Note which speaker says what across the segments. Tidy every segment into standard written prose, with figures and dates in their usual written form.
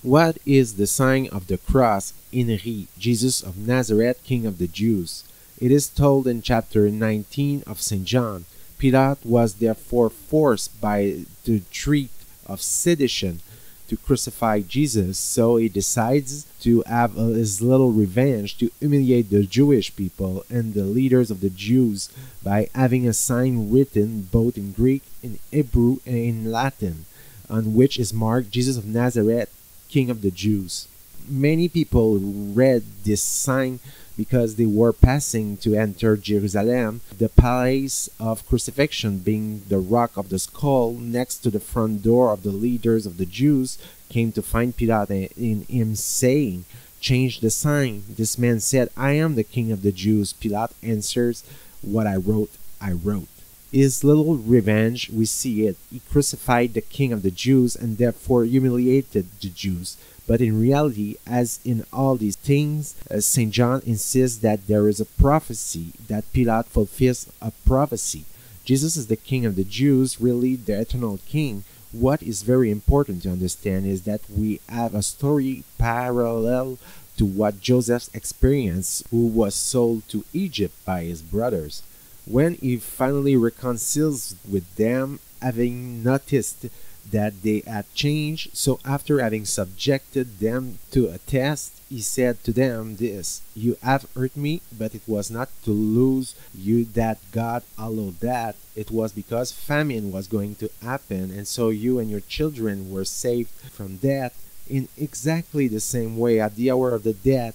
Speaker 1: What is the sign of the cross, INRI, Jesus of Nazareth, King of the Jews? It is told in chapter 19 of St. John. Pilate was therefore forced by the threat of sedition to crucify Jesus, so he decides to have his little revenge to humiliate the Jewish people and the leaders of the Jews by having a sign written both in Greek, in Hebrew, and in Latin, on which is marked Jesus of Nazareth, King of the Jews. Many people read this sign because they were passing to enter Jerusalem, the place of crucifixion being the rock of the skull next to the front door of the leaders of the Jews, came to find Pilate in him saying, "Change the sign." This man said, "I am the King of the Jews." Pilate answers, "What I wrote, I wrote." His little revenge, we see it. He crucified the King of the Jews and therefore humiliated the Jews. But in reality, as in all these things, St. John insists that there is a prophecy, that Pilate fulfills a prophecy. Jesus is the King of the Jews, really the eternal King. What is very important to understand is that we have a story parallel to what Joseph experienced, who was sold to Egypt by his brothers. When he finally reconciles with them, having noticed that they had changed, so after having subjected them to a test, he said to them this, "You have hurt me, but it was not to lose you that God allowed that. It was because famine was going to happen, and so you and your children were saved from death." In exactly the same way, at the hour of the death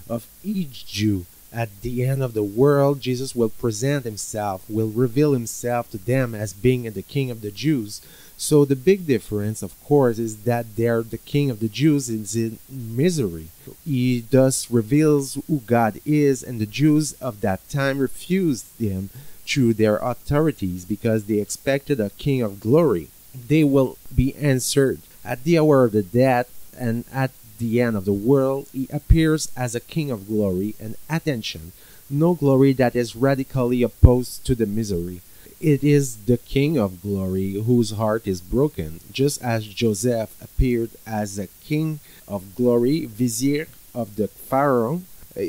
Speaker 1: of each Jew, at the end of the world, Jesus will present himself, will reveal himself to them as being the King of the Jews. So the big difference, of course, is that there the King of the Jews is in misery. He thus reveals who God is, and the Jews of that time refused him through their authorities because they expected a King of glory. They will be answered at the hour of the death, and at the end of the world, he appears as a King of glory, and attention, no glory that is radically opposed to the misery. It is the King of glory whose heart is broken, just as Joseph appeared as a King of glory, vizier of the Pharaoh,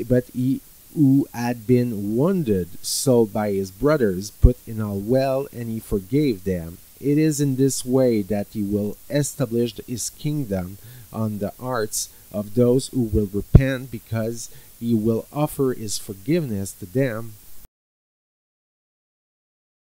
Speaker 1: but he who had been wounded, sold by his brothers, put in all well, and he forgave them. It is in this way that he will establish his kingdom on the hearts of those who will repent, because he will offer his forgiveness to them